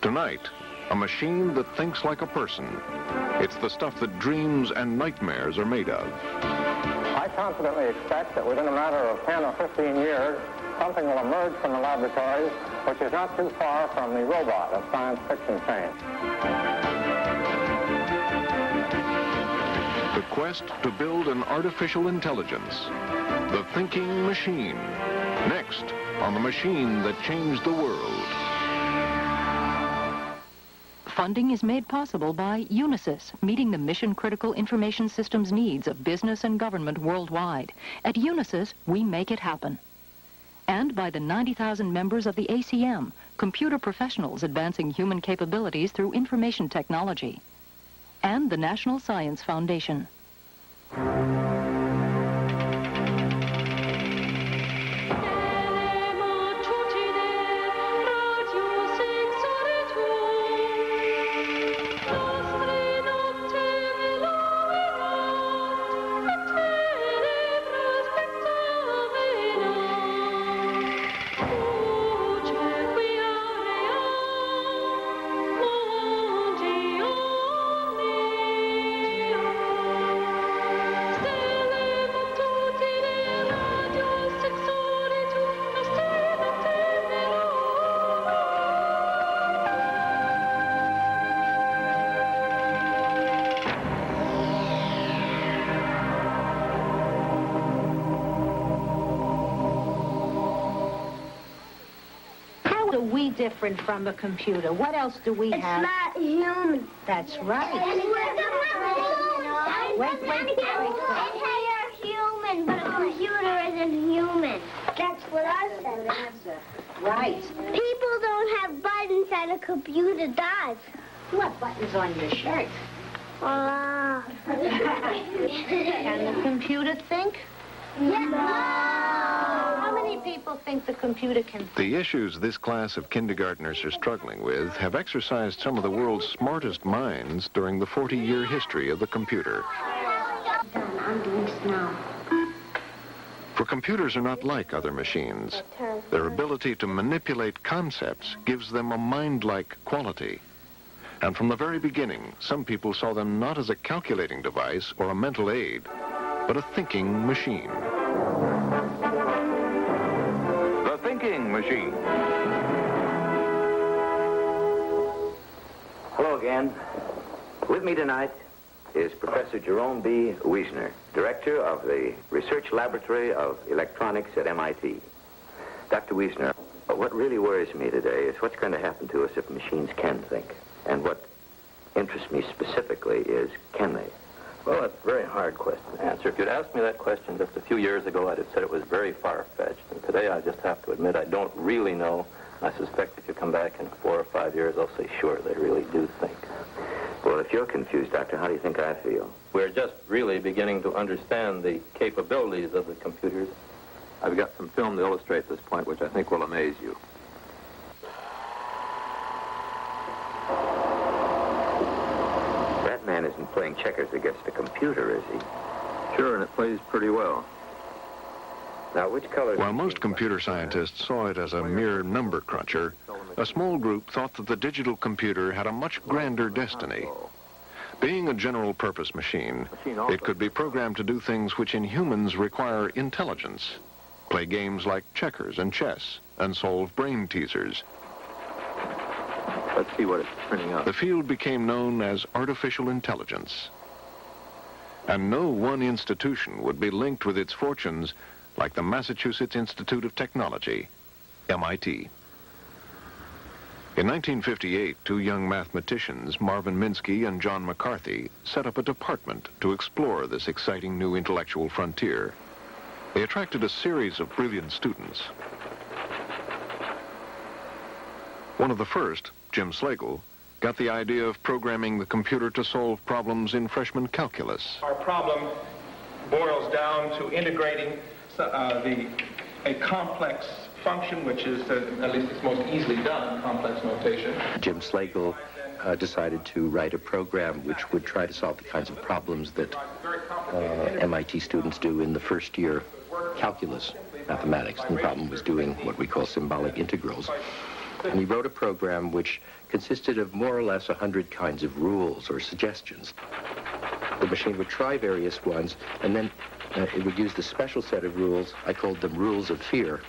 Tonight, a machine that thinks like a person. It's the stuff that dreams and nightmares are made of. I confidently expect that within a matter of 10 or 15 years, something will emerge from the laboratories which is not too far from the robot of science fiction fame. The quest to build an artificial intelligence. The thinking machine. Next, on the machine that changed the world. Funding is made possible by Unisys, meeting the mission-critical information systems needs of business and government worldwide. At Unisys, we make it happen. And by the 90,000 members of the ACM, computer professionals advancing human capabilities through information technology. And the National Science Foundation. Different from a computer. What else do we have? It's not human. That's right. Wait. You're human, but a computer isn't human. That's what I said. Right. People don't have buttons that a computer does. You have buttons on your shirt. Can the computer think? Yes. How many people think the computer can think? The issues this class of kindergartners are struggling with have exercised some of the world's smartest minds during the 40-year history of the computer. I'm doing snow. For computers are not like other machines. Their ability to manipulate concepts gives them a mind-like quality. And from the very beginning, some people saw them not as a calculating device or a mental aid, but a thinking machine. The thinking machine. Hello again. With me tonight is Professor Jerome B. Wiesner, Director of the Research Laboratory of Electronics at MIT. Dr. Wiesner, what really worries me today is what's going to happen to us if machines can think. And what interests me specifically is, can they? Well, that's a very hard question to answer. If you'd asked me that question just a few years ago, I'd have said it was very far-fetched. And today, I just have to admit I don't really know. I suspect if you come back in 4 or 5 years, I'll say, sure, they really do think. Well, if you're confused, Doctor, how do you think I feel? We're just really beginning to understand the capabilities of the computers. I've got some film to illustrate this point, which I think will amaze you. That man isn't playing checkers against a computer, is he? Sure, and it plays pretty well. Now, which color... While most computer scientists saw it as a mere number cruncher, a small group thought that the digital computer had a much grander destiny. Being a general-purpose machine, it could be programmed to do things which in humans require intelligence, play games like checkers and chess, and solve brain teasers. Let's see what it's printing up. The field became known as artificial intelligence. And no one institution would be linked with its fortunes like the Massachusetts Institute of Technology, MIT. In 1958, two young mathematicians, Marvin Minsky and John McCarthy, set up a department to explore this exciting new intellectual frontier. They attracted a series of brilliant students. One of the first, Jim Slagle, got the idea of programming the computer to solve problems in freshman calculus. Our problem boils down to integrating a complex function, which is, at least it's most easily done in complex notation. Jim Slagle decided to write a program which would try to solve the kinds of problems that MIT students do in the first year calculus mathematics. And the problem was doing what we call symbolic integrals. And he wrote a program which consisted of more or less 100 kinds of rules or suggestions. The machine would try various ones, and then it would use the special set of rules. I called them rules of fear.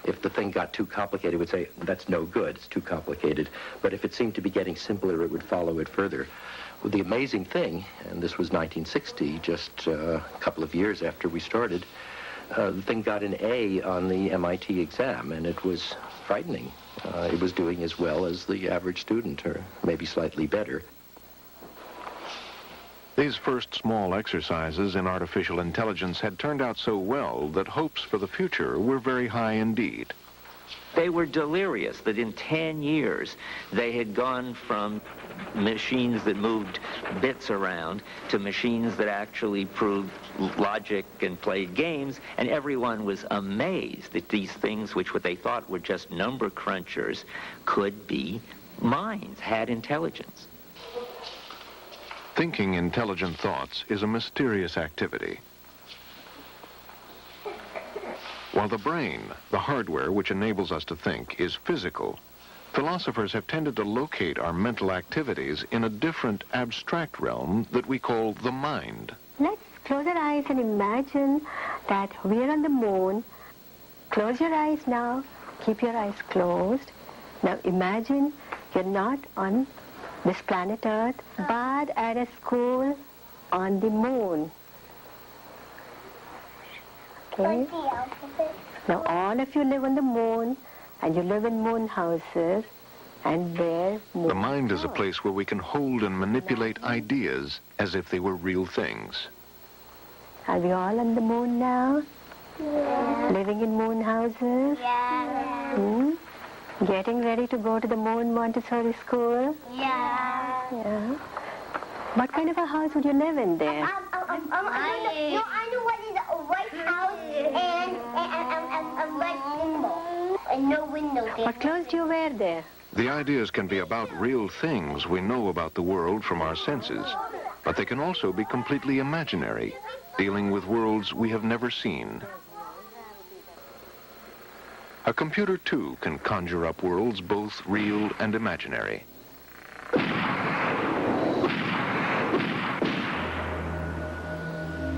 If the thing got too complicated, it would say, that's no good, it's too complicated. But if it seemed to be getting simpler, it would follow it further. Well, the amazing thing, and this was 1960, just a couple of years after we started, the thing got an A on the MIT exam, and it was frightening. It was doing as well as the average student, or maybe slightly better. These first small exercises in artificial intelligence had turned out so well that hopes for the future were very high indeed. They were delirious that in 10 years they had gone from machines that moved bits around to machines that actually proved logic and played games, and everyone was amazed that these things, which what they thought were just number crunchers, could be minds, had intelligence. Thinking intelligent thoughts is a mysterious activity. While the brain, the hardware which enables us to think, is physical, philosophers have tended to locate our mental activities in a different abstract realm that we call the mind. Let's close our eyes and imagine that we're on the moon. Close your eyes now. Keep your eyes closed. Now imagine you're not on this planet Earth, but at a school on the moon. Okay? Now all of you live on the moon, and you live in moon houses, and there the mind is a place where we can hold and manipulate ideas as if they were real things. Are we all on the moon now? Yeah. Living in moon houses? Yeah. Getting ready to go to the Moon Montessori school? Yeah. What kind of a house would you live in there? I know what is a white house and red window. And no window there. What clothes do you wear there? The ideas can be about real things we know about the world from our senses, but they can also be completely imaginary, dealing with worlds we have never seen. A computer, too, can conjure up worlds both real and imaginary.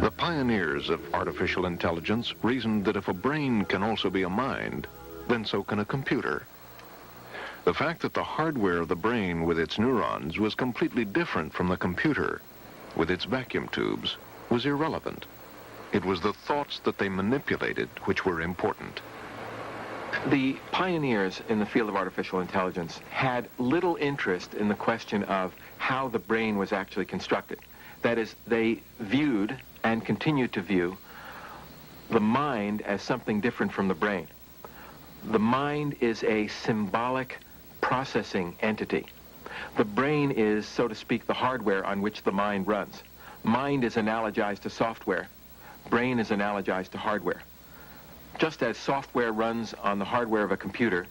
The pioneers of artificial intelligence reasoned that if a brain can also be a mind, then so can a computer. The fact that the hardware of the brain with its neurons was completely different from the computer with its vacuum tubes was irrelevant. It was the thoughts that they manipulated which were important. The pioneers in the field of artificial intelligence had little interest in the question of how the brain was actually constructed. That is, they viewed and continued to view the mind as something different from the brain. The mind is a symbolic processing entity. The brain is, so to speak, the hardware on which the mind runs. Mind is analogized to software. Brain is analogized to hardware. Just as software runs on the hardware of a computer,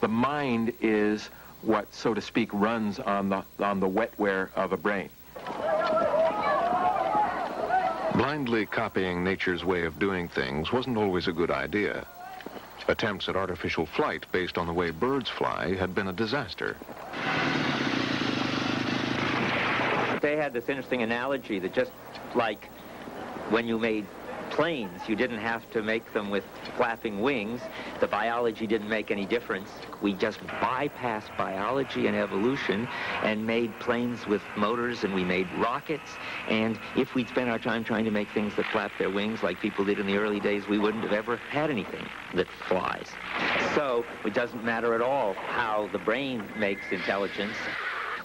the mind is what, so to speak, runs on the wetware of a brain. Blindly copying nature's way of doing things wasn't always a good idea. Attempts at artificial flight based on the way birds fly had been a disaster. They had this interesting analogy that just like when you made planes, you didn't have to make them with flapping wings. The biology didn't make any difference. We just bypassed biology and evolution and made planes with motors, and we made rockets. And if we'd spent our time trying to make things that flap their wings like people did in the early days, we wouldn't have ever had anything that flies. So it doesn't matter at all how the brain makes intelligence.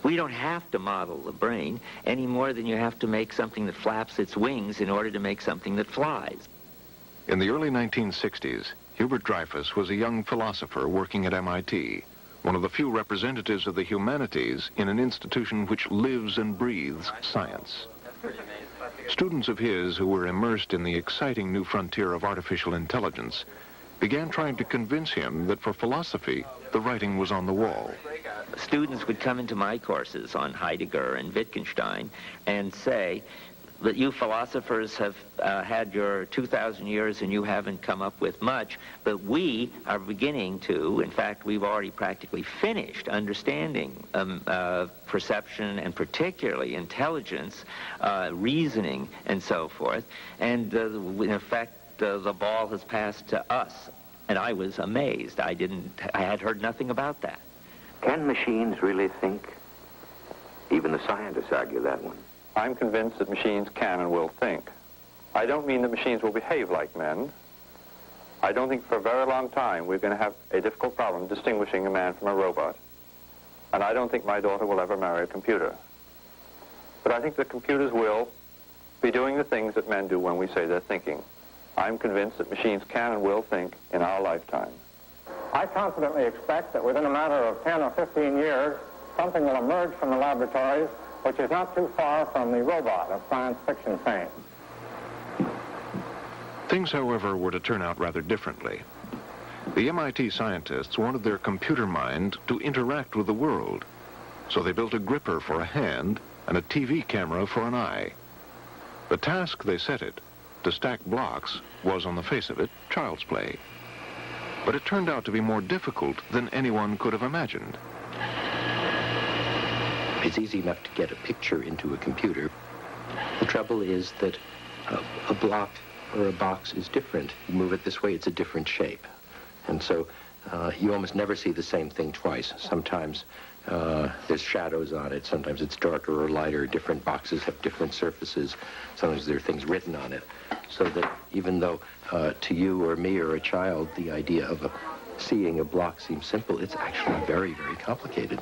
We don't have to model the brain any more than you have to make something that flaps its wings in order to make something that flies. In the early 1960s, Hubert Dreyfus was a young philosopher working at MIT, one of the few representatives of the humanities in an institution which lives and breathes science. Students of his who were immersed in the exciting new frontier of artificial intelligence began trying to convince him that for philosophy, the writing was on the wall. Students would come into my courses on Heidegger and Wittgenstein and say, that you philosophers have had your 2,000 years and you haven't come up with much, but we are beginning to, in fact, we've already practically finished understanding perception and particularly intelligence, reasoning, and so forth. And in fact, the ball has passed to us. And I was amazed. I had heard nothing about that. Can machines really think? Even the scientists argue that one. I'm convinced that machines can and will think. I don't mean that machines will behave like men. I don't think for a very long time we're going to have a difficult problem distinguishing a man from a robot. And I don't think my daughter will ever marry a computer. But I think that computers will be doing the things that men do when we say they're thinking. I'm convinced that machines can and will think in our lifetime. I confidently expect that within a matter of 10 or 15 years, something will emerge from the laboratories which is not too far from the robot of science fiction fame. Things, however, were to turn out rather differently. The MIT scientists wanted their computer mind to interact with the world, so they built a gripper for a hand and a TV camera for an eye. The task they set it, to stack blocks, was, on the face of it, child's play. But it turned out to be more difficult than anyone could have imagined. It's easy enough to get a picture into a computer. The trouble is that a block or a box is different. You move it this way, it's a different shape. And so you almost never see the same thing twice. Sometimes there's shadows on it, sometimes it's darker or lighter. Different boxes have different surfaces. Sometimes there are things written on it. So that even though to you or me or a child, the idea of seeing a block seems simple, it's actually very, very complicated.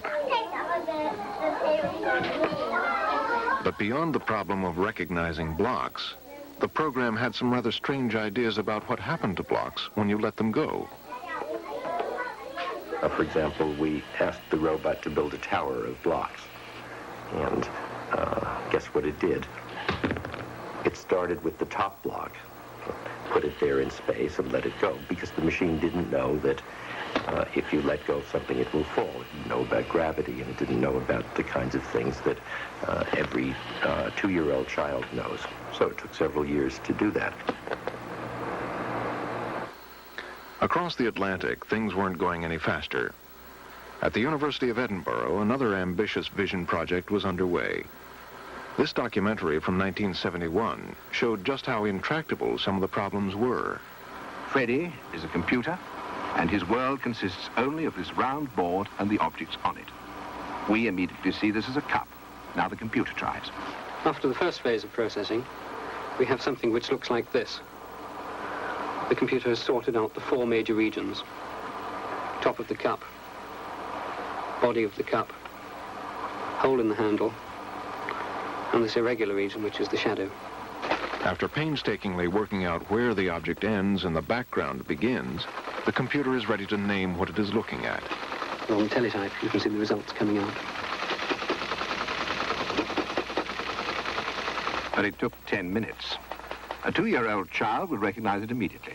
But beyond the problem of recognizing blocks, the program had some rather strange ideas about what happened to blocks when you let them go. For example, we asked the robot to build a tower of blocks. And guess what it did? It started with the top block, put it there in space, and let it go, because the machine didn't know that if you let go of something, it will fall. It didn't know about gravity, and it didn't know about the kinds of things that every 2-year-old child knows. So it took several years to do that. Across the Atlantic, things weren't going any faster. At the University of Edinburgh, another ambitious vision project was underway. This documentary from 1971 showed just how intractable some of the problems were. Freddy is a computer, and his world consists only of this round board and the objects on it. We immediately see this as a cup. Now the computer tries. After the first phase of processing, we have something which looks like this. The computer has sorted out the 4 major regions. Top of the cup, body of the cup, hole in the handle, and this irregular region, which is the shadow. After painstakingly working out where the object ends and the background begins, the computer is ready to name what it is looking at. On the teletype, you can see the results coming out. But it took 10 minutes. A 2-year-old child would recognize it immediately.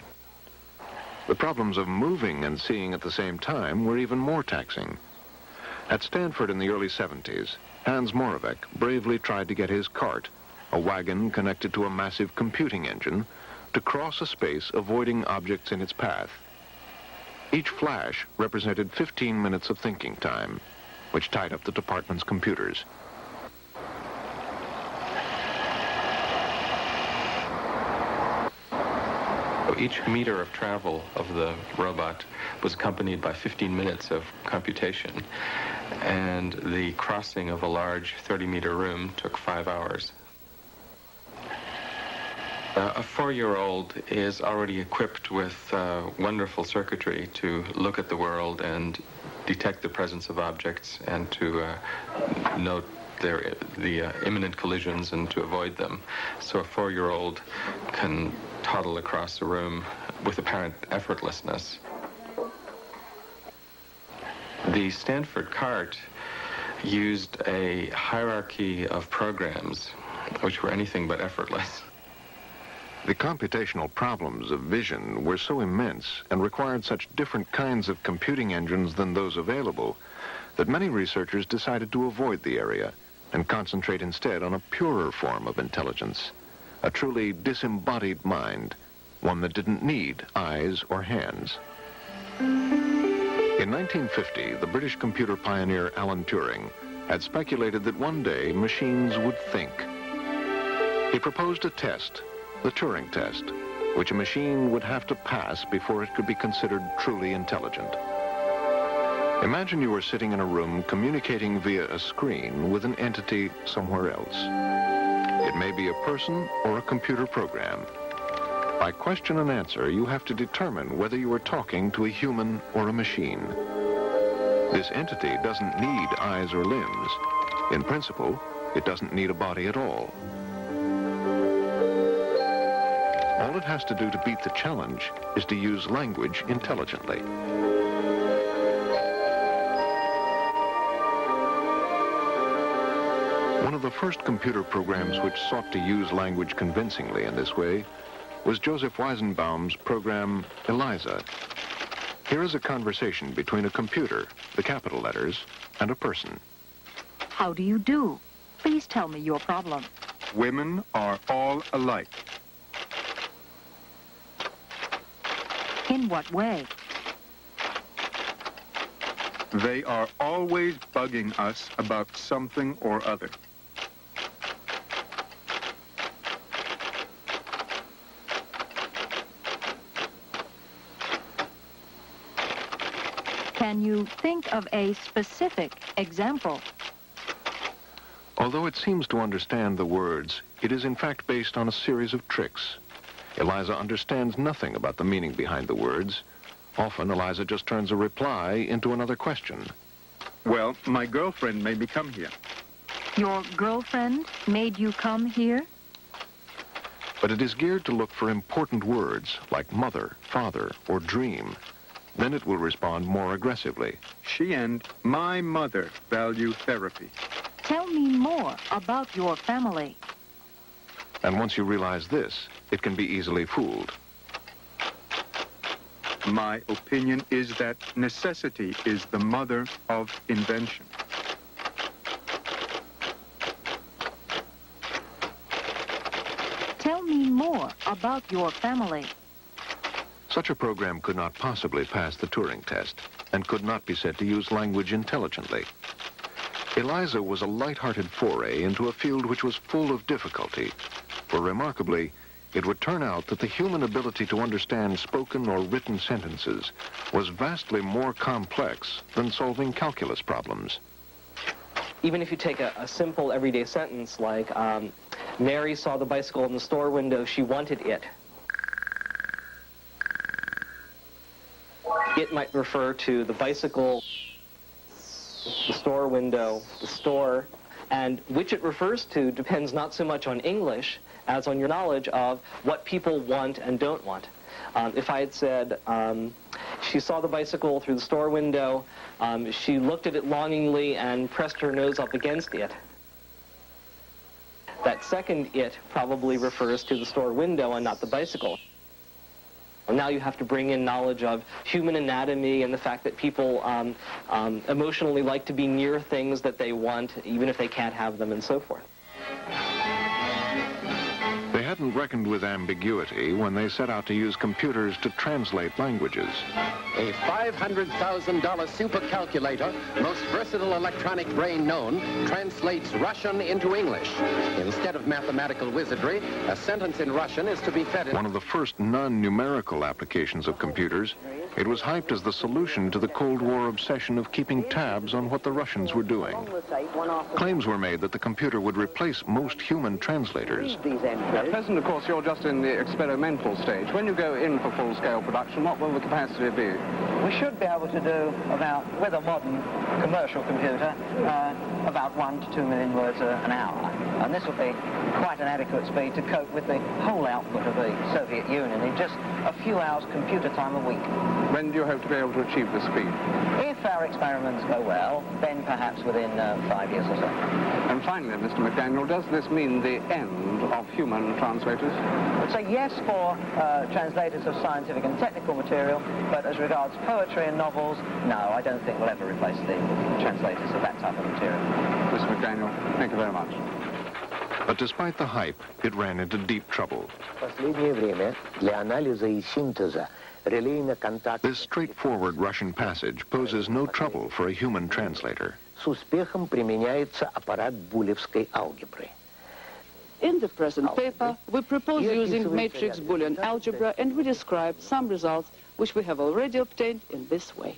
The problems of moving and seeing at the same time were even more taxing. At Stanford in the early 70s, Hans Moravec bravely tried to get his cart, a wagon connected to a massive computing engine, to cross a space avoiding objects in its path. Each flash represented 15 minutes of thinking time, which tied up the department's computers. Each meter of travel of the robot was accompanied by 15 minutes of computation, and the crossing of a large 30-meter room took 5 hours. A 4-year-old is already equipped with wonderful circuitry to look at the world and detect the presence of objects and to note the imminent collisions and to avoid them. So a 4-year-old can toddle across a room with apparent effortlessness. The Stanford cart used a hierarchy of programs which were anything but effortless. The computational problems of vision were so immense and required such different kinds of computing engines than those available that many researchers decided to avoid the area and concentrate instead on a purer form of intelligence, a truly disembodied mind, one that didn't need eyes or hands. In 1950, the British computer pioneer Alan Turing had speculated that one day machines would think. He proposed a test, the Turing test, which a machine would have to pass before it could be considered truly intelligent. Imagine you were sitting in a room communicating via a screen with an entity somewhere else. It may be a person or a computer program. By question and answer, you have to determine whether you are talking to a human or a machine. This entity doesn't need eyes or limbs. In principle, it doesn't need a body at all. All it has to do to beat the challenge is to use language intelligently. One of the first computer programs which sought to use language convincingly in this way was Joseph Weizenbaum's program ELIZA. Here is a conversation between a computer, the capital letters, and a person. How do you do? Please tell me your problem. Women are all alike. In what way? They are always bugging us about something or other. Can you think of a specific example? Although it seems to understand the words, it is in fact based on a series of tricks. Eliza understands nothing about the meaning behind the words. Often, Eliza just turns a reply into another question. Well, my girlfriend made me come here. Your girlfriend made you come here? But it is geared to look for important words like mother, father, or dream. Then it will respond more aggressively. She and my mother value therapy. Tell me more about your family. And once you realize this, it can be easily fooled. My opinion is that necessity is the mother of invention. Tell me more about your family. Such a program could not possibly pass the Turing test and could not be said to use language intelligently. Eliza was a light-hearted foray into a field which was full of difficulty, for remarkably, it would turn out that the human ability to understand spoken or written sentences was vastly more complex than solving calculus problems. Even if you take a simple everyday sentence like, Mary saw the bicycle in the store window, she wanted it. It might refer to the bicycle, the store window, the store, and which it refers to depends not so much on English as on your knowledge of what people want and don't want. If I had said, she saw the bicycle through the store window, she looked at it longingly and pressed her nose up against it. That second it probably refers to the store window and not the bicycle. Now you have to bring in knowledge of human anatomy and the fact that people emotionally like to be near things that they want, even if they can't have them, and so forth. They hadn't reckoned with ambiguity when they set out to use computers to translate languages. A $500,000 supercalculator, most versatile electronic brain known, translates Russian into English. Instead of mathematical wizardry, a sentence in Russian is to be fed in... One of the first non-numerical applications of computers, it was hyped as the solution to the Cold War obsession of keeping tabs on what the Russians were doing. Claims were made that the computer would replace most human translators. At present, of course, you're just in the experimental stage. When you go in for full-scale production, what will the capacity be? We should be able to do about, with a modern commercial computer, about 1 to 2 million words an hour. And this will be quite an adequate speed to cope with the whole output of the Soviet Union in just a few hours computer time a week. When do you hope to be able to achieve this speed? If our experiments go well, then perhaps within 5 years or so. And finally, Mr. McDaniel, does this mean the end of human translators? I would say yes for translators of scientific and technical material, but as regards poetry and novels, no, I don't think we'll ever replace the translators of that type of material. Mr. McDaniel, thank you very much. very much. But despite the hype, it ran into deep trouble. This straightforward Russian passage poses no trouble for a human translator. In the present paper, we propose using matrix Boolean algebra, and we describe some results which we have already obtained in this way.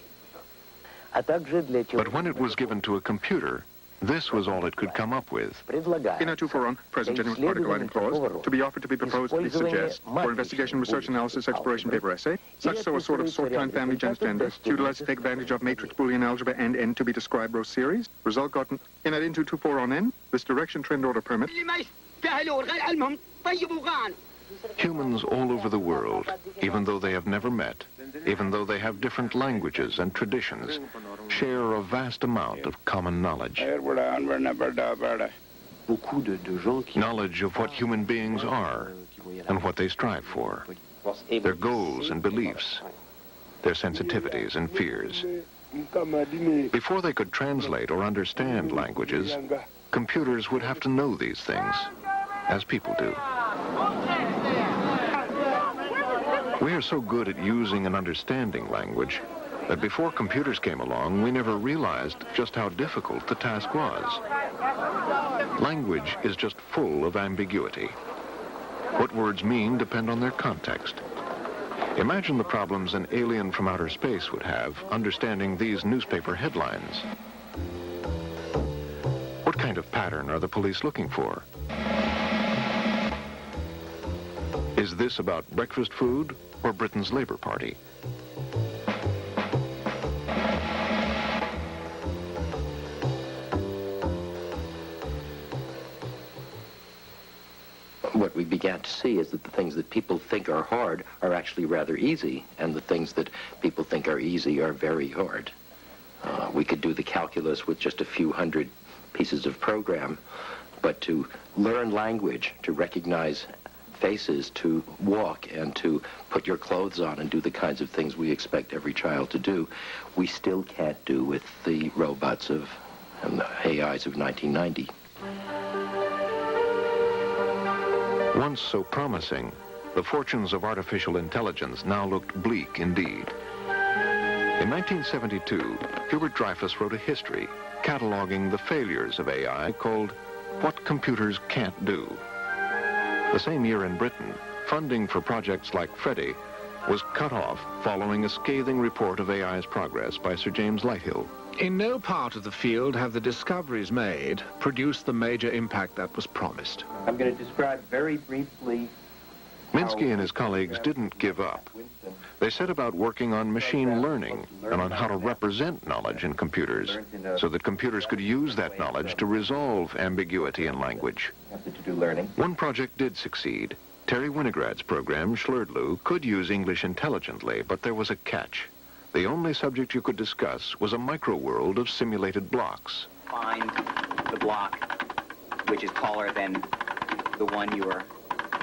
But when it was given to a computer, this was all it could come up with. In our 2-4 present genuine article writing clause, to be offered, to be proposed, please suggest, for investigation, research, analysis, exploration, paper, essay, such so a sort of sort-time family gens gender, to utilize to take advantage of matrix Boolean algebra and n to be described row series, result gotten in at into 2-4 on n, this direction trend order permit. Humans all over the world, even though they have never met, even though they have different languages and traditions, share a vast amount of common knowledge. Knowledge of what human beings are and what they strive for, their goals and beliefs, their sensitivities and fears. Before they could translate or understand languages, computers would have to know these things, as people do. We are so good at using and understanding language that before computers came along, we never realized just how difficult the task was. Language is just full of ambiguity. What words mean depend on their context. Imagine the problems an alien from outer space would have understanding these newspaper headlines. What kind of pattern are the police looking for? Is this about breakfast food or Britain's Labour Party? What we began to see is that the things that people think are hard are actually rather easy, and the things that people think are easy are very hard. We could do the calculus with just a few hundred pieces of program, but to learn language, to recognize faces, to walk, and to put your clothes on and do the kinds of things we expect every child to do, we still can't do with the robots of and the AIs of 1990. Once so promising, the fortunes of artificial intelligence now looked bleak indeed. In 1972, Hubert Dreyfus wrote a history cataloging the failures of AI called What Computers Can't Do. The same year in Britain, funding for projects like Freddie was cut off following a scathing report of AI's progress by Sir James Lighthill. In no part of the field have the discoveries made produced the major impact that was promised. I'm going to describe very briefly. Minsky and his colleagues didn't give up. They set about working on machine learning and on how to represent knowledge in computers so that computers could use that knowledge to resolve ambiguity in language. One project did succeed. Terry Winograd's program, Schlurdlu, could use English intelligently, but there was a catch. The only subject you could discuss was a micro-world of simulated blocks. Find the block which is taller than the one you are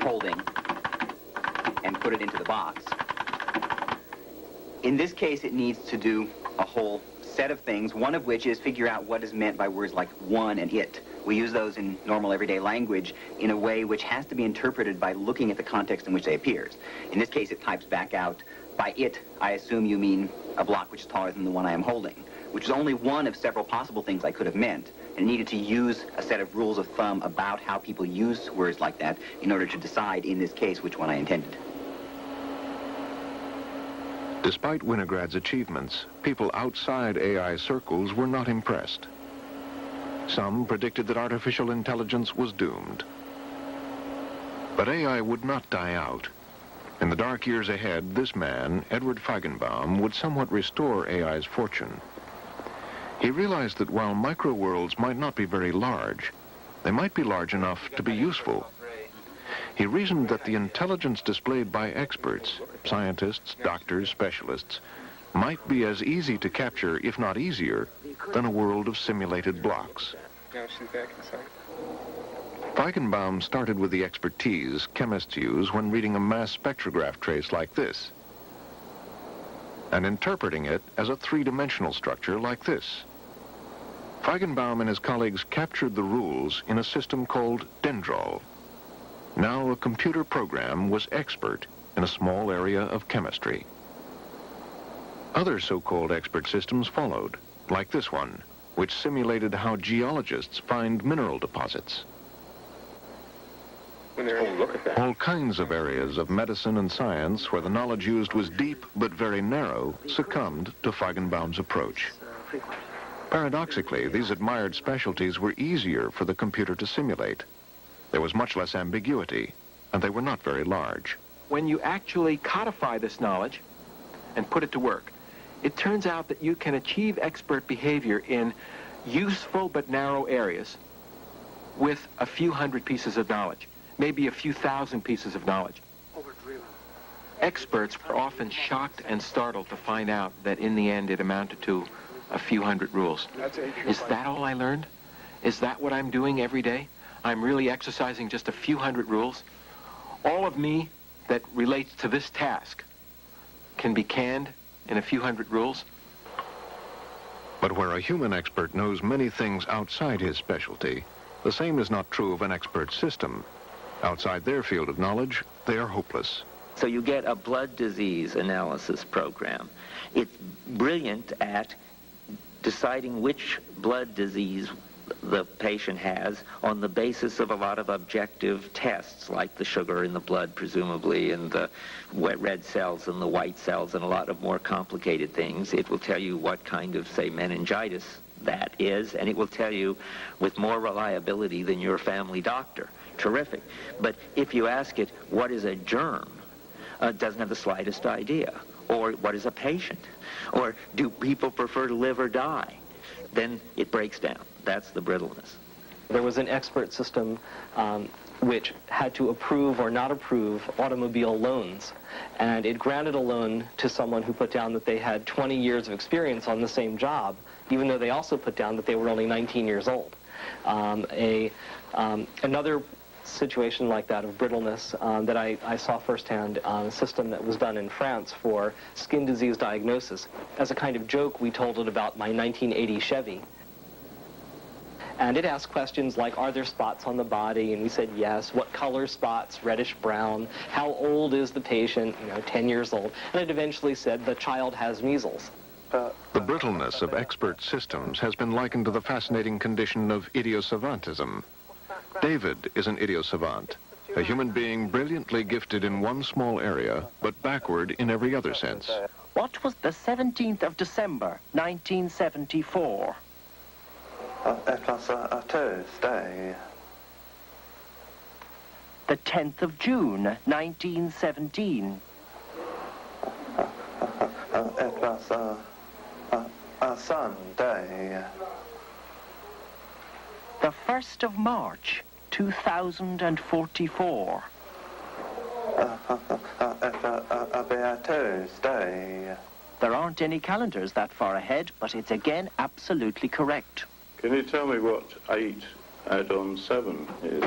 holding and put it into the box. In this case, it needs to do a whole set of things, one of which is figure out what is meant by words like one and it. We use those in normal everyday language in a way which has to be interpreted by looking at the context in which they appear. In this case, it types back out, by it, I assume you mean a block which is taller than the one I am holding, which is only one of several possible things I could have meant, and needed to use a set of rules of thumb about how people use words like that in order to decide, in this case, which one I intended. Despite Winograd's achievements, people outside AI circles were not impressed. Some predicted that artificial intelligence was doomed. But AI would not die out. In the dark years ahead, this man, Edward Feigenbaum, would somewhat restore AI's fortune. He realized that while micro-worlds might not be very large, they might be large enough to be useful. He reasoned that the intelligence displayed by experts, scientists, doctors, specialists, might be as easy to capture, if not easier, than a world of simulated blocks. Feigenbaum started with the expertise chemists use when reading a mass spectrograph trace like this, and interpreting it as a three-dimensional structure like this. Feigenbaum and his colleagues captured the rules in a system called Dendrol. Now a computer program was expert in a small area of chemistry. Other so-called expert systems followed, like this one, which simulated how geologists find mineral deposits. All kinds of areas of medicine and science where the knowledge used was deep but very narrow succumbed to Feigenbaum's approach. Paradoxically, these admired specialties were easier for the computer to simulate. There was much less ambiguity, and they were not very large. When you actually codify this knowledge and put it to work, it turns out that you can achieve expert behavior in useful but narrow areas with a few hundred pieces of knowledge, maybe a few thousand pieces of knowledge. Experts were often shocked and startled to find out that in the end it amounted to a few hundred rules. Is that all I learned? Is that what I'm doing every day? I'm really exercising just a few hundred rules? All of me that relates to this task can be canned in a few hundred rules? But where a human expert knows many things outside his specialty, the same is not true of an expert system. Outside their field of knowledge, they are hopeless. So you get a blood disease analysis program. It's brilliant at deciding which blood disease the patient has on the basis of a lot of objective tests, like the sugar in the blood, presumably, and the red cells and the white cells, and a lot of more complicated things. It will tell you what kind of, say, meningitis that is, and it will tell you with more reliability than your family doctor. Terrific. But if you ask it, what is a germ? It doesn't have the slightest idea. Or what is a patient? Or do people prefer to live or die? Then it breaks down. That's the brittleness. There was an expert system which had to approve or not approve automobile loans. And it granted a loan to someone who put down that they had 20 years of experience on the same job, even though they also put down that they were only 19 years old. Another situation like that of brittleness that I saw firsthand on a system that was done in France for skin disease diagnosis. As a kind of joke, we told it about my 1980 Chevy. And it asked questions like, are there spots on the body? And we said yes. What color spots? Reddish brown. How old is the patient? 10 years old. And it eventually said the child has measles. The brittleness of expert systems has been likened to the fascinating condition of idiosavantism. David is an idiosavant, a human being brilliantly gifted in one small area, but backward in every other sense. What was the 17th of December, 1974? It was a Tuesday. The 10th of June, 1917. It was a Sunday. The 1st of March, 2044. It'll be a Tuesday. There aren't any calendars that far ahead, but it's again absolutely correct. Can you tell me what 8 add on 7 is?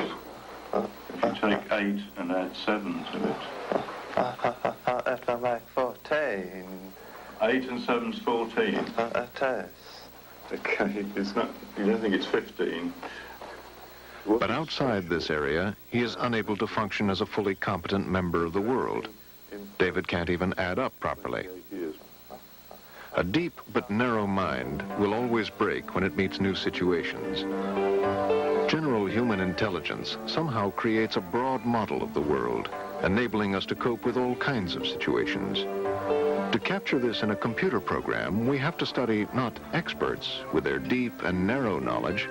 If you take 8 and add 7 to it. It'll make 14. 8 and 7's 14? It is. Okay, it's not, you don't think it's 15? But outside this area, he is unable to function as a fully competent member of the world. David can't even add up properly. A deep but narrow mind will always break when it meets new situations. General human intelligence somehow creates a broad model of the world, enabling us to cope with all kinds of situations. To capture this in a computer program, we have to study not experts with their deep and narrow knowledge,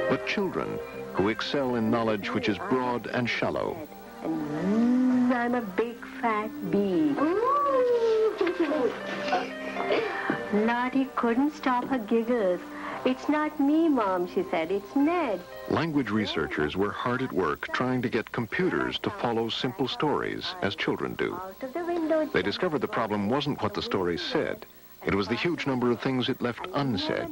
but children who excel in knowledge which is broad and shallow. I'm a big fat bee. Lottie couldn't stop her giggles. It's not me, Mom, she said. It's Ned. Language researchers were hard at work trying to get computers to follow simple stories, as children do. They discovered the problem wasn't what the story said. It was the huge number of things it left unsaid,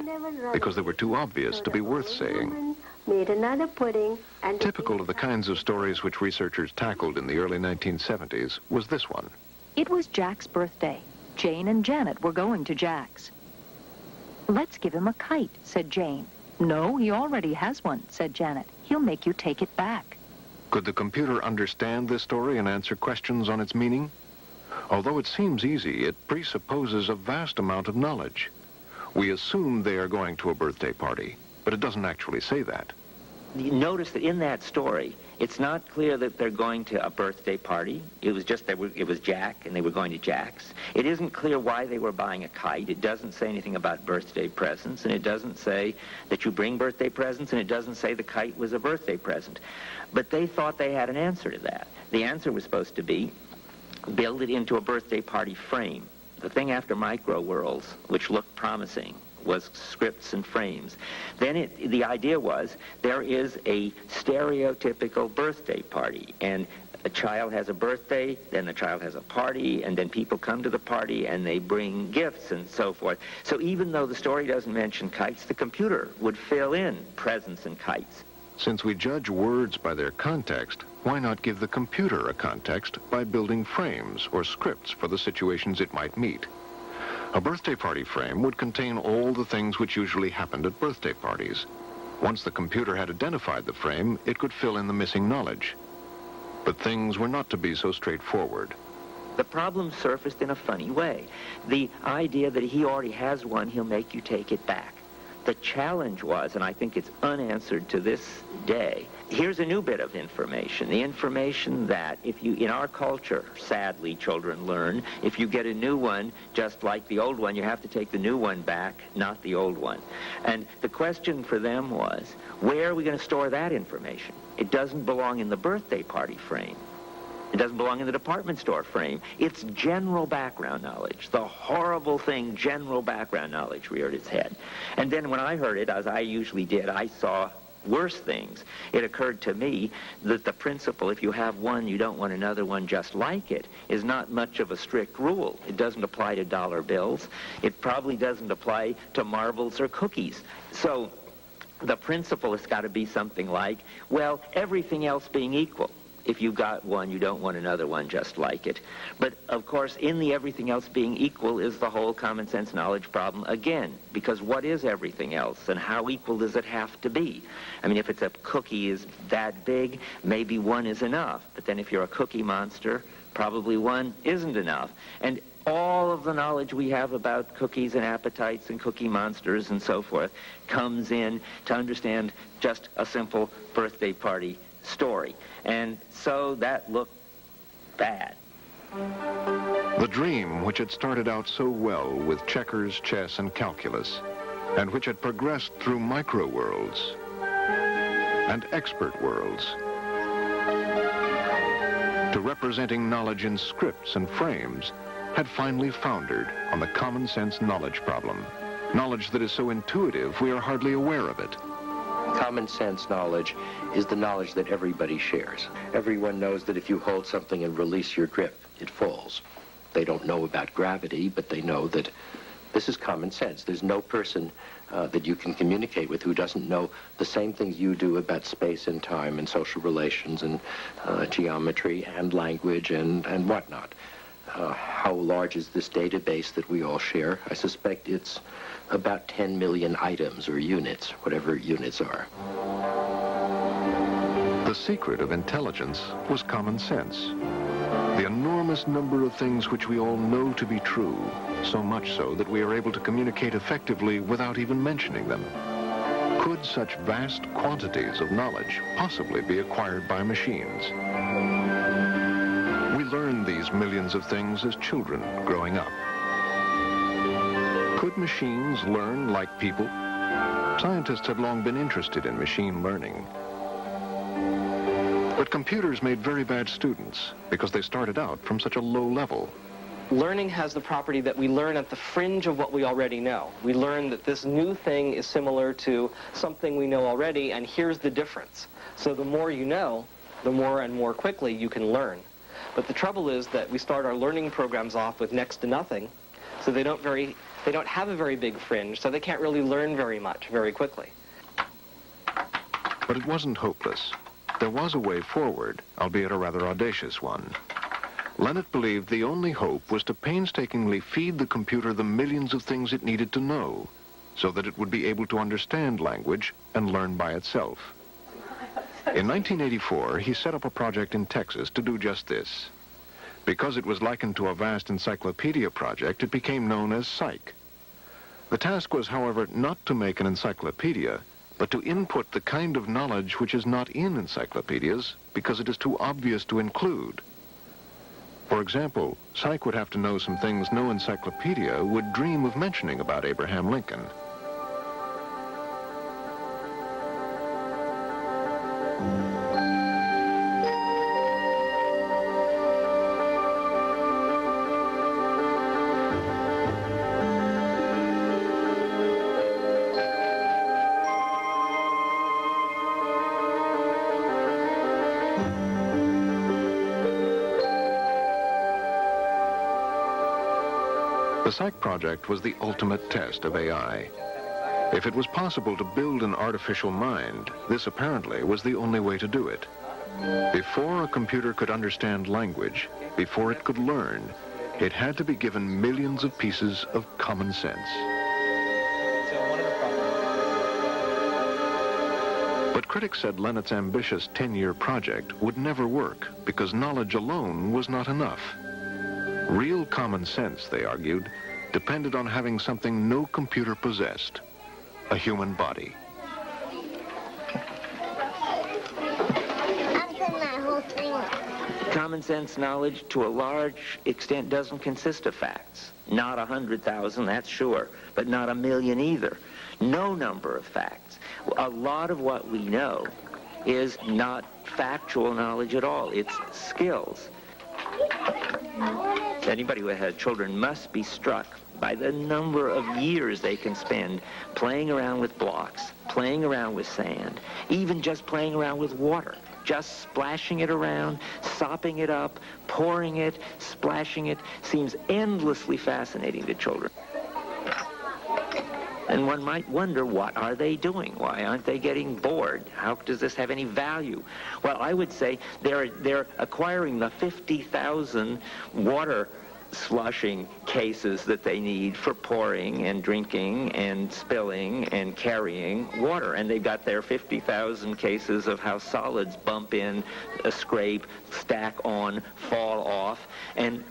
because they were too obvious to be worth saying. Made another pudding, and typical of the kinds of stories which researchers tackled in the early 1970s was this one. It was Jack's birthday. Jane and Janet were going to Jack's. Let's give him a kite, said Jane. No, he already has one, said Janet. He'll make you take it back. Could the computer understand this story and answer questions on its meaning? Although it seems easy, it presupposes a vast amount of knowledge. We assume they are going to a birthday party, but it doesn't actually say that. You notice that in that story, it's not clear that they're going to a birthday party. It was just that it was Jack, and they were going to Jack's. It isn't clear why they were buying a kite. It doesn't say anything about birthday presents, and it doesn't say that you bring birthday presents, and it doesn't say the kite was a birthday present. But they thought they had an answer to that. The answer was supposed to be, build it into a birthday party frame. The thing after Micro Worlds, which looked promising, was scripts and frames. Then the idea was there is a stereotypical birthday party, and a child has a birthday, then the child has a party, and then people come to the party and they bring gifts and so forth. So even though the story doesn't mention kites, the computer would fill in presents and kites. Since we judge words by their context, why not give the computer a context by building frames or scripts for the situations it might meet? A birthday party frame would contain all the things which usually happened at birthday parties. Once the computer had identified the frame, it could fill in the missing knowledge. But things were not to be so straightforward. The problem surfaced in a funny way. The idea that he already has one, he'll make you take it back. The challenge was, and I think it's unanswered to this day, here's a new bit of information. The information that if you, in our culture, sadly, children learn, if you get a new one, just like the old one, you have to take the new one back, not the old one. And the question for them was, where are we going to store that information? It doesn't belong in the birthday party frame. It doesn't belong in the department store frame. It's general background knowledge. The horrible thing, general background knowledge, reared its head. And then when I heard it, as I usually did, I saw worse things. It occurred to me that the principle, if you have one, you don't want another one just like it, is not much of a strict rule. It doesn't apply to dollar bills. It probably doesn't apply to marbles or cookies. So the principle has got to be something like, well, everything else being equal, if you got one, you don't want another one just like it. But, of course, in the everything else being equal is the whole common sense knowledge problem again. Because what is everything else, and how equal does it have to be? I mean, if it's a cookie is that big, maybe one is enough. But then if you're a cookie monster, probably one isn't enough. And all of the knowledge we have about cookies and appetites and cookie monsters and so forth comes in to understand just a simple birthday party story. And so that looked bad. The dream, which had started out so well with checkers, chess, and calculus, and which had progressed through micro worlds and expert worlds to representing knowledge in scripts and frames, had finally foundered on the common sense knowledge problem. Knowledge that is so intuitive we are hardly aware of it. Common sense knowledge is the knowledge that everybody shares. Everyone knows that if you hold something and release your grip, it falls. They don't know about gravity, but they know that this is common sense. There's no person that you can communicate with who doesn't know the same things you do about space and time and social relations and geometry and language and whatnot. How large is this database that we all share? I suspect it's about 10 million items or units, whatever units are. The secret of intelligence was common sense. The enormous number of things which we all know to be true, so much so that we are able to communicate effectively without even mentioning them. Could such vast quantities of knowledge possibly be acquired by machines? We learn these millions of things as children growing up. Could machines learn like people? Scientists had long been interested in machine learning. But computers made very bad students because they started out from such a low level. Learning has the property that we learn at the fringe of what we already know. We learn that this new thing is similar to something we know already, and here's the difference. So the more you know, the more and more quickly you can learn. But the trouble is that we start our learning programs off with next to nothing, so they don't have a very big fringe, so they can't really learn very much very quickly. But it wasn't hopeless. There was a way forward, albeit a rather audacious one. Lennet believed the only hope was to painstakingly feed the computer the millions of things it needed to know, so that it would be able to understand language and learn by itself. In 1984, he set up a project in Texas to do just this. Because it was likened to a vast encyclopedia project, it became known as Psych. The task was, however, not to make an encyclopedia, but to input the kind of knowledge which is not in encyclopedias because it is too obvious to include. For example, Psych would have to know some things no encyclopedia would dream of mentioning about Abraham Lincoln. The Psych project was the ultimate test of AI. If it was possible to build an artificial mind, this apparently was the only way to do it. Before a computer could understand language, before it could learn, it had to be given millions of pieces of common sense. But critics said Lennett's ambitious 10-year project would never work because knowledge alone was not enough. Real common sense, they argued, depended on having something no computer possessed, a human body. Common sense knowledge, to a large extent, doesn't consist of facts. Not 100,000, that's sure, but not 1,000,000 either. No number of facts. A lot of what we know is not factual knowledge at all. It's skills. Anybody who has children must be struck by the number of years they can spend playing around with blocks, playing around with sand, even just playing around with water, just splashing it around, sopping it up, pouring it, splashing it, seems endlessly fascinating to children. And one might wonder, what are they doing? Why aren't they getting bored? How does this have any value? Well, I would say they're acquiring the 50,000 water slushing cases that they need for pouring and drinking and spilling and carrying water. And they've got their 50,000 cases of how solids bump in, scrape, stack on, fall off. And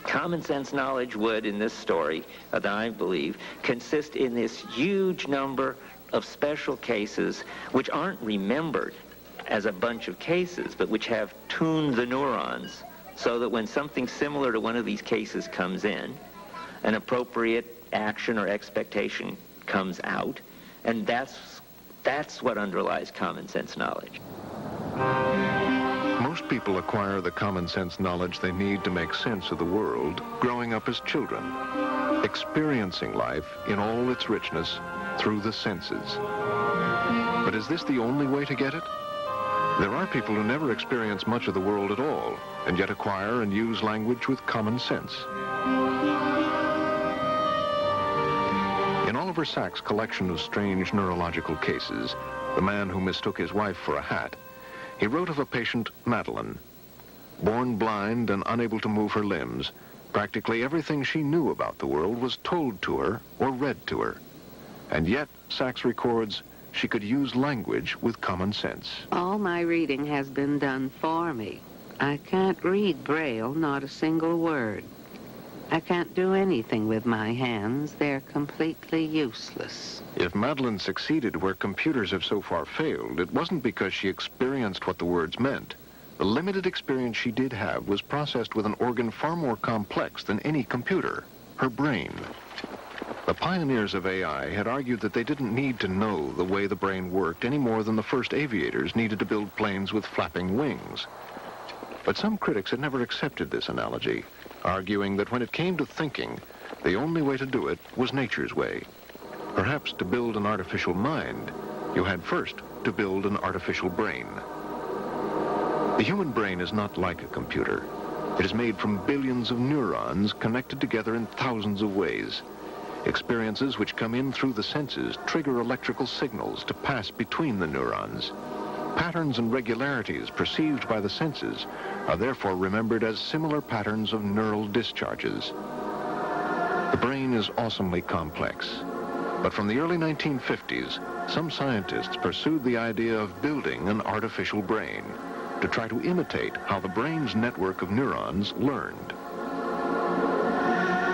common sense knowledge would, in this story, that I believe, consist in this huge number of special cases which aren't remembered as a bunch of cases, but which have tuned the neurons so that when something similar to one of these cases comes in, an appropriate action or expectation comes out, and that's what underlies common sense knowledge. Most people acquire the common sense knowledge they need to make sense of the world growing up as children, experiencing life in all its richness through the senses. But is this the only way to get it? There are people who never experience much of the world at all, and yet acquire and use language with common sense. In Oliver Sacks' collection of strange neurological cases, The Man Who Mistook His Wife for a Hat, he wrote of a patient, Madeline. Born blind and unable to move her limbs, practically everything she knew about the world was told to her or read to her. And yet, Sacks records, she could use language with common sense. All my reading has been done for me. I can't read Braille, not a single word. I can't do anything with my hands. They're completely useless. If Madeline succeeded where computers have so far failed, it wasn't because she experienced what the words meant. The limited experience she did have was processed with an organ far more complex than any computer, her brain. The pioneers of AI had argued that they didn't need to know the way the brain worked any more than the first aviators needed to build planes with flapping wings. But some critics had never accepted this analogy, arguing that when it came to thinking, the only way to do it was nature's way. Perhaps to build an artificial mind, you had first to build an artificial brain. The human brain is not like a computer. It is made from billions of neurons connected together in thousands of ways. Experiences which come in through the senses trigger electrical signals to pass between the neurons. Patterns and regularities perceived by the senses are therefore remembered as similar patterns of neural discharges. The brain is awesomely complex. But from the early 1950s, some scientists pursued the idea of building an artificial brain to try to imitate how the brain's network of neurons learned.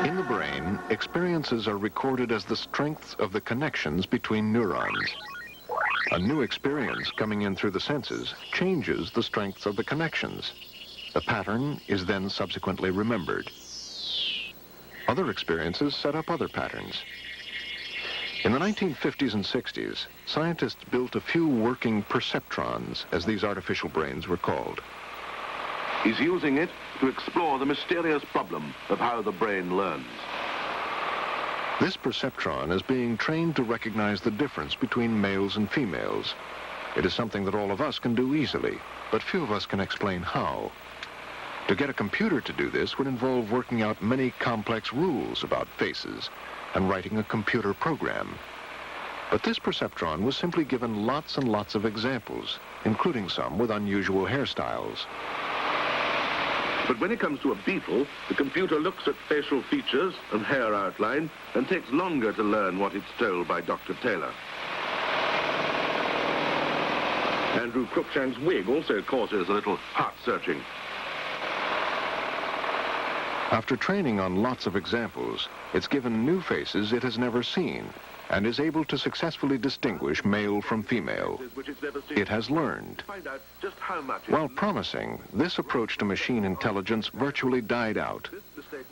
In the brain, experiences are recorded as the strengths of the connections between neurons. A new experience coming in through the senses changes the strengths of the connections. The pattern is then subsequently remembered. Other experiences set up other patterns. In the 1950s and 60s, scientists built a few working perceptrons, as these artificial brains were called. He's using it to explore the mysterious problem of how the brain learns. This perceptron is being trained to recognize the difference between males and females. It is something that all of us can do easily, but few of us can explain how. To get a computer to do this would involve working out many complex rules about faces and writing a computer program. But this perceptron was simply given lots and lots of examples, including some with unusual hairstyles. But when it comes to a beetle, the computer looks at facial features and hair outline and takes longer to learn what it's told by Dr. Taylor. Andrew Cruikshank's wig also causes a little heart-searching. After training on lots of examples, it's given new faces it has never seen and is able to successfully distinguish male from female. It has learned. While promising, this approach to machine intelligence virtually died out.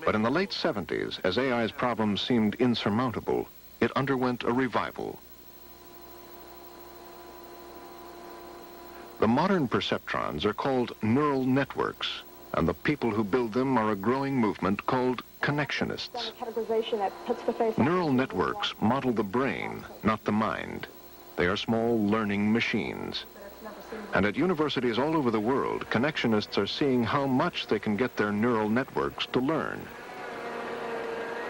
But in the late 70s, as AI's problems seemed insurmountable, it underwent a revival. The modern perceptrons are called neural networks, and the people who build them are a growing movement called connectionists. Neural networks model the brain, not the mind. They are small learning machines. And at universities all over the world, connectionists are seeing how much they can get their neural networks to learn.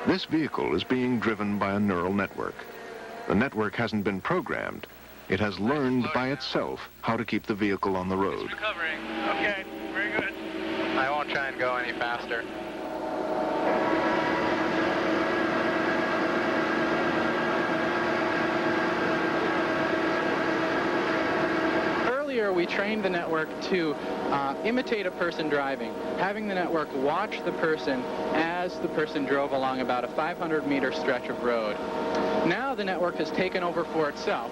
This vehicle is being driven by a neural network. The network hasn't been programmed. It has learned by itself how to keep the vehicle on the road. It's recovering. Okay, very good. I won't try and go any faster. Earlier, we trained the network to imitate a person driving, having the network watch the person as the person drove along about a 500-meter stretch of road. Now the network has taken over for itself.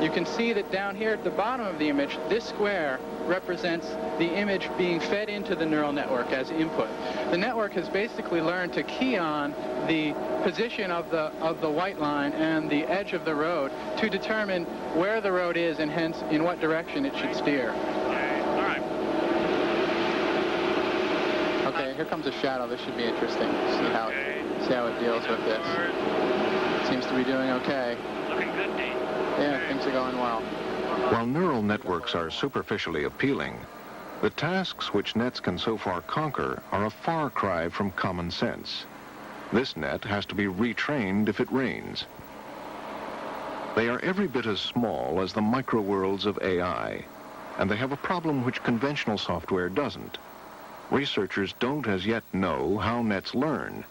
You can see that down here at the bottom of the image, this square represents the image being fed into the neural network as input. The network has basically learned to key on the position of the white line and the edge of the road to determine where the road is and hence in what direction it should steer. All right. Okay, here comes a shadow. This should be interesting. See how it deals with this. It seems to be doing okay. Looking good, Dean. Yeah, things are going well. While neural networks are superficially appealing, the tasks which nets can so far conquer are a far cry from common sense. This net has to be retrained if it rains. They are every bit as small as the micro-worlds of AI, and they have a problem which conventional software doesn't. Researchers don't as yet know how nets learn.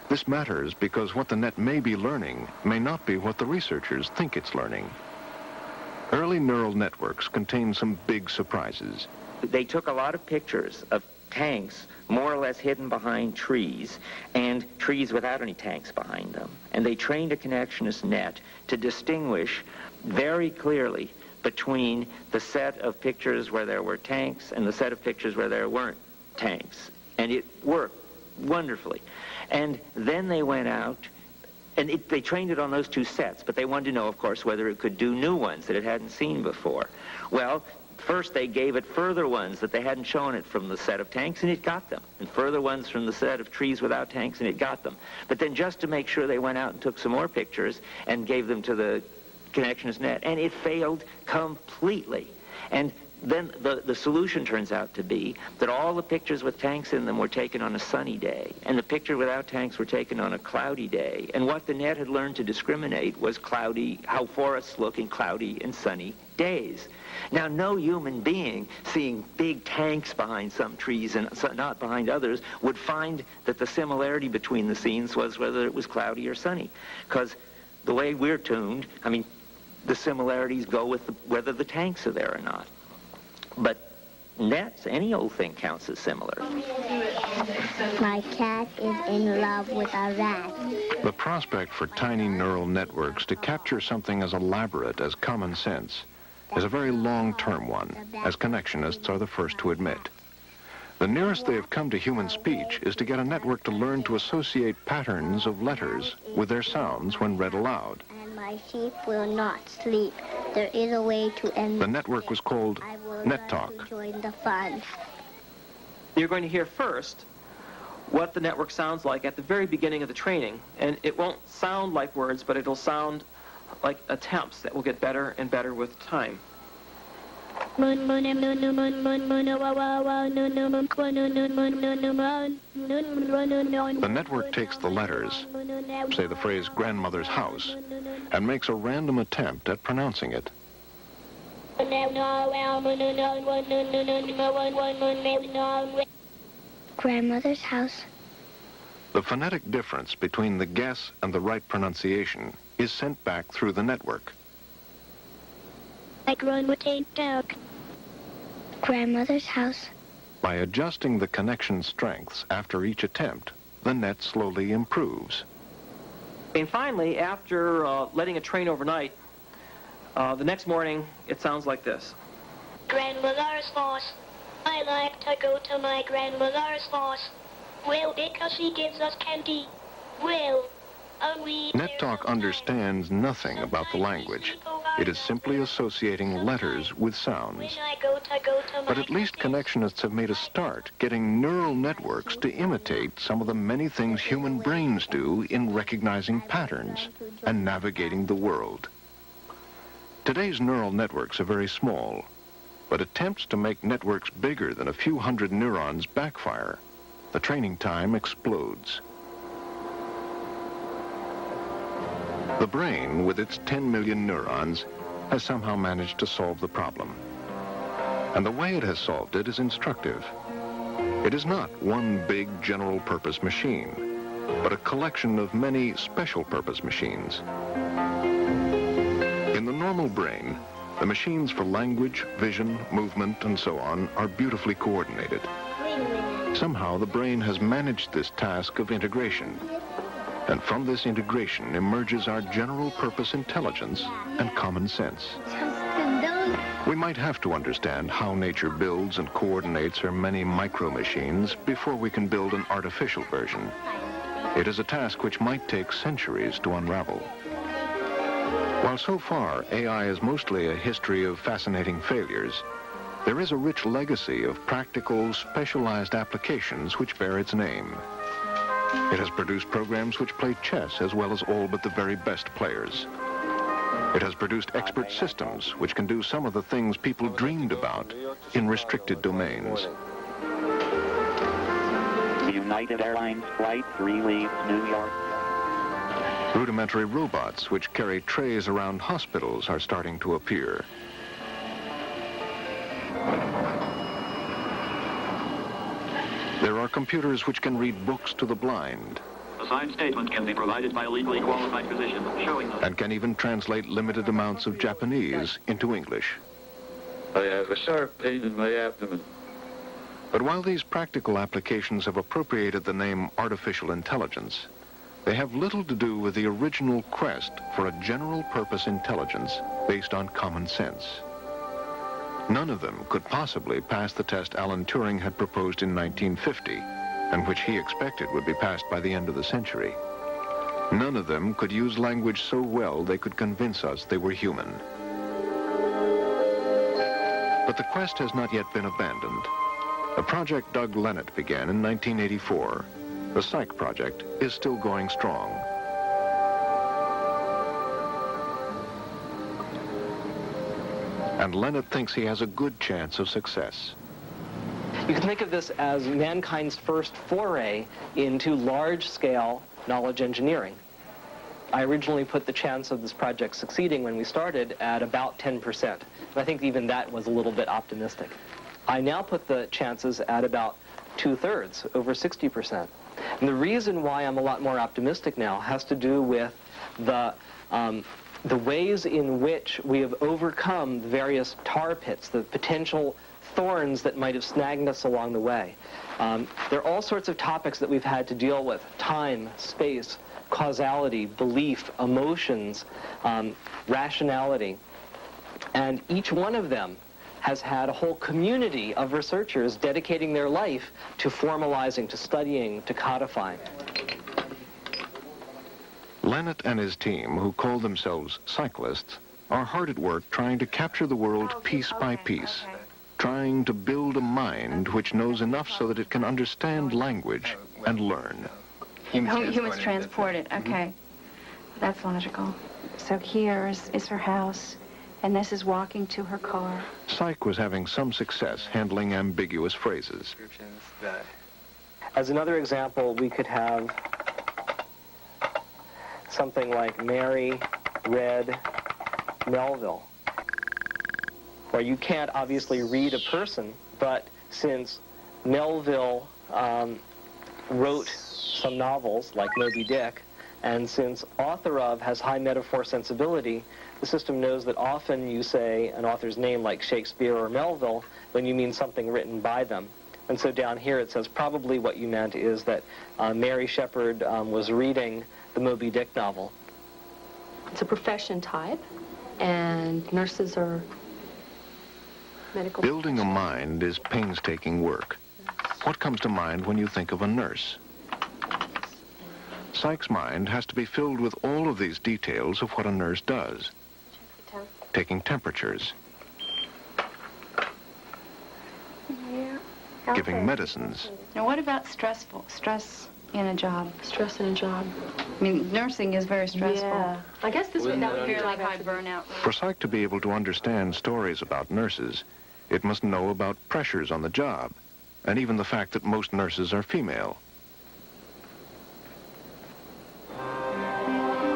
This matters because what the net may be learning may not be what the researchers think it's learning. Early neural networks contain some big surprises. They took a lot of pictures of tanks more or less hidden behind trees and trees without any tanks behind them. And they trained a connectionist net to distinguish very clearly between the set of pictures where there were tanks and the set of pictures where there weren't tanks. And it worked wonderfully. And then they went out, and they trained it on those two sets, but they wanted to know, of course, whether it could do new ones that it hadn't seen before. Well, first they gave it further ones that they hadn't shown it from the set of tanks, and it got them. And further ones from the set of trees without tanks, and it got them. But then just to make sure, they went out and took some more pictures and gave them to the connectionist net, and it failed completely. And then the solution turns out to be that all the pictures with tanks in them were taken on a sunny day, and the picture without tanks were taken on a cloudy day. And what the net had learned to discriminate was how forests look in cloudy and sunny days. Now, no human being seeing big tanks behind some trees and not behind others would find that the similarity between the scenes was whether it was cloudy or sunny, because the way we're tuned, I mean, the similarities go with whether the tanks are there or not. But nets, any old thing counts as similar. My cat is in love with a rat. The prospect for tiny neural networks to capture something as elaborate as common sense is a very long-term one, as connectionists are the first to admit. The nearest they have come to human speech is to get a network to learn to associate patterns of letters with their sounds when read aloud. And my sheep will not sleep. There is a way to end. The network was called NetTalk. Join the fun. You're going to hear first what the network sounds like at the very beginning of the training. And it won't sound like words, but it'll sound like attempts that will get better and better with time. The network takes the letters, say the phrase grandmother's house, and makes a random attempt at pronouncing it. Grandmother's house. The phonetic difference between the guess and the right pronunciation is sent back through the network. Grandmother's house. By adjusting the connection strengths after each attempt, the net slowly improves. And finally, after letting it train overnight, the next morning it sounds like this. Grandmother's house. I like to go to my grandmother's house. Well, because she gives us candy. Well, NetTalk understands nothing about the language. It is simply associating letters with sounds. But at least connectionists have made a start getting neural networks to imitate some of the many things human brains do in recognizing patterns and navigating the world. Today's neural networks are very small, but attempts to make networks bigger than a few hundred neurons backfire. The training time explodes. The brain, with its 10 million neurons, has somehow managed to solve the problem. And the way it has solved it is instructive. It is not one big general-purpose machine, but a collection of many special-purpose machines. In the normal brain, the machines for language, vision, movement, and so on are beautifully coordinated. Somehow, the brain has managed this task of integration. And from this integration emerges our general-purpose intelligence and common sense. We might have to understand how nature builds and coordinates her many micro-machines before we can build an artificial version. It is a task which might take centuries to unravel. While so far AI is mostly a history of fascinating failures, there is a rich legacy of practical, specialized applications which bear its name. It has produced programs which play chess as well as all but the very best players. It has produced expert systems which can do some of the things people dreamed about in restricted domains. United Airlines Flight 3 leaves New York. Rudimentary robots which carry trays around hospitals are starting to appear. There are computers which can read books to the blind. A signed statement can be provided by a legally qualified physician showing them. And can even translate limited amounts of Japanese into English. I have a sharp pain in my abdomen. But while these practical applications have appropriated the name artificial intelligence, they have little to do with the original quest for a general-purpose intelligence based on common sense. None of them could possibly pass the test Alan Turing had proposed in 1950, and which he expected would be passed by the end of the century. None of them could use language so well they could convince us they were human. But the quest has not yet been abandoned. A project Doug Lenat began in 1984, the Psych project, is still going strong. And Lenat thinks he has a good chance of success. You can think of this as mankind's first foray into large-scale knowledge engineering. I originally put the chance of this project succeeding when we started at about 10%. And I think even that was a little bit optimistic. I now put the chances at about 2/3, over 60%. And the reason why I'm a lot more optimistic now has to do with the the ways in which we have overcome the various tar pits, the potential thorns that might have snagged us along the way. There are all sorts of topics that we've had to deal with: time, space, causality, belief, emotions, rationality. And each one of them has had a whole community of researchers dedicating their life to formalizing, to studying, to codifying. Lennet and his team, who call themselves cyclists, are hard at work trying to capture the world piece by piece, trying to build a mind which knows enough so that it can understand language and learn. Humans transported, okay. That's logical. So here is her house, and this is walking to her car. Psych was having some success handling ambiguous phrases. As another example, we could have something like Mary read Melville, where you can't obviously read a person, but since Melville wrote some novels like Moby Dick, and since author of has high metaphor sensibility, the system knows that often you say an author's name like Shakespeare or Melville when you mean something written by them. And so down here it says probably what you meant is that Mary Shepard was reading the Moby Dick novel. It's a profession type, and nurses are medical. Building a mind is painstaking work. What comes to mind when you think of a nurse? Psych's mind has to be filled with all of these details of what a nurse does. Taking temperatures. Yeah. Giving medicines. Now what about stress in a job? Stress in a job. I mean, nursing is very stressful. Yeah. I guess that would be like high burnout. For Psych to be able to understand stories about nurses, it must know about pressures on the job, and even the fact that most nurses are female.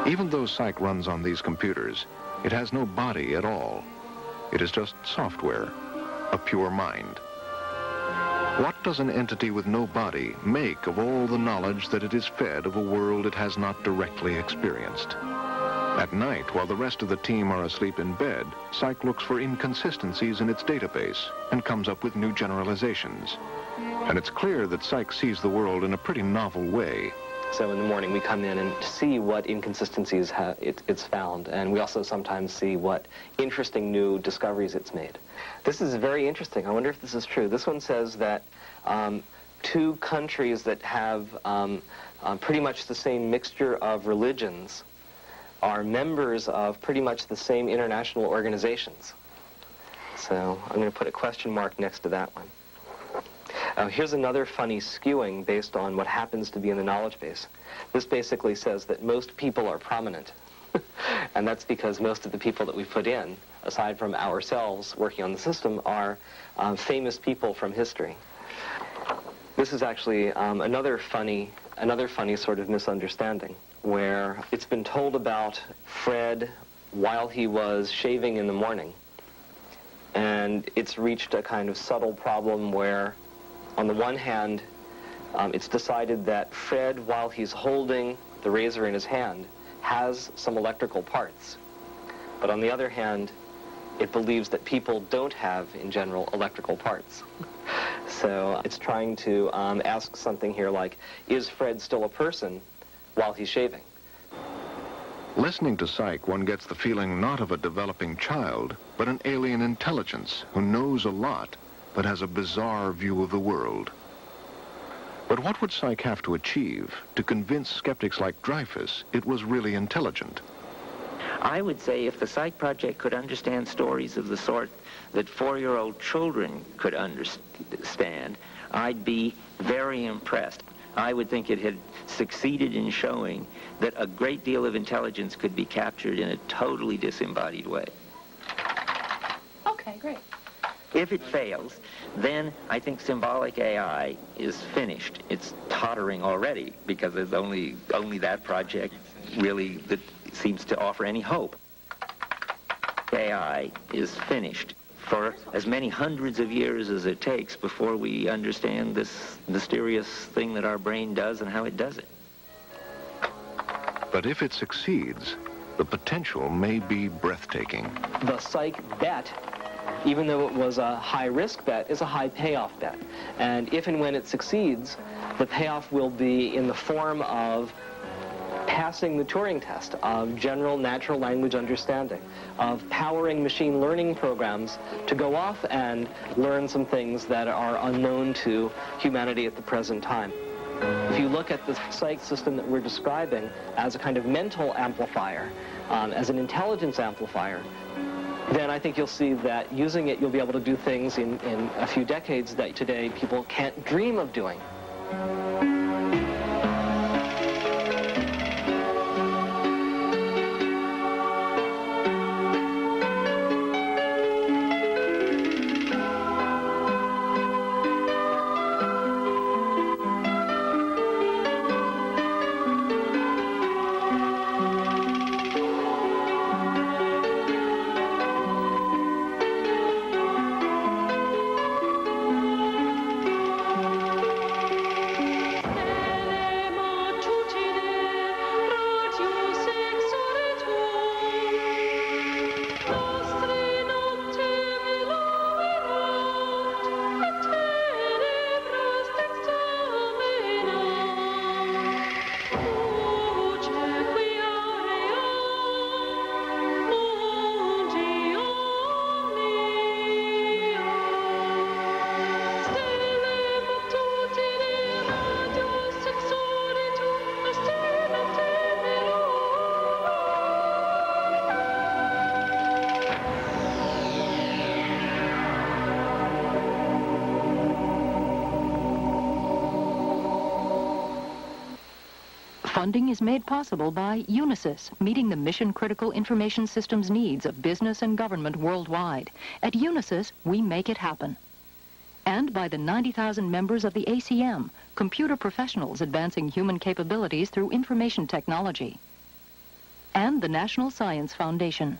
Even though Psych runs on these computers, it has no body at all. It is just software, a pure mind. What does an entity with no body make of all the knowledge that it is fed of a world it has not directly experienced? At night, while the rest of the team are asleep in bed, Psych looks for inconsistencies in its database and comes up with new generalizations. And it's clear that Psych sees the world in a pretty novel way. So in the morning we come in and see what inconsistencies it's found, and we also sometimes see what interesting new discoveries it's made. This is very interesting. I wonder if this is true. This one says that two countries that have pretty much the same mixture of religions are members of pretty much the same international organizations. So I'm going to put a question mark next to that one. Here's another funny skewing based on what happens to be in the knowledge base. This basically says that most people are prominent. And that's because most of the people that we put in, aside from ourselves working on the system, are famous people from history. This is actually another funny sort of misunderstanding, where it's been told about Fred while he was shaving in the morning. And it's reached a kind of subtle problem where, on the one hand, it's decided that Fred, while he's holding the razor in his hand, has some electrical parts. But on the other hand, it believes that people don't have, in general, electrical parts. So it's trying to ask something here like, is Fred still a person while he's shaving? Listening to Psych, one gets the feeling not of a developing child, but an alien intelligence who knows a lot, but has a bizarre view of the world. But what would Psych have to achieve to convince skeptics like Dreyfus it was really intelligent? I would say if the Psych project could understand stories of the sort that 4-year-old children could understand, I'd be very impressed. I would think it had succeeded in showing that a great deal of intelligence could be captured in a totally disembodied way. Okay, great. If it fails, then I think symbolic AI is finished. It's tottering already because there's only that project really that seems to offer any hope. AI is finished for as many hundreds of years as it takes before we understand this mysterious thing that our brain does and how it does it. But if it succeeds, the potential may be breathtaking. The psych bet, even though it was a high-risk bet, is a high payoff bet. And if and when it succeeds, the payoff will be in the form of passing the Turing test, of general natural language understanding, of powering machine learning programs to go off and learn some things that are unknown to humanity at the present time. If you look at the psych system that we're describing as a kind of mental amplifier, as an intelligence amplifier, then I think you'll see that using it, you'll be able to do things in a few decades that today people can't dream of doing. Funding is made possible by Unisys, meeting the mission-critical information systems needs of business and government worldwide. At Unisys, we make it happen. And by the 90,000 members of the ACM, computer professionals advancing human capabilities through information technology. And the National Science Foundation.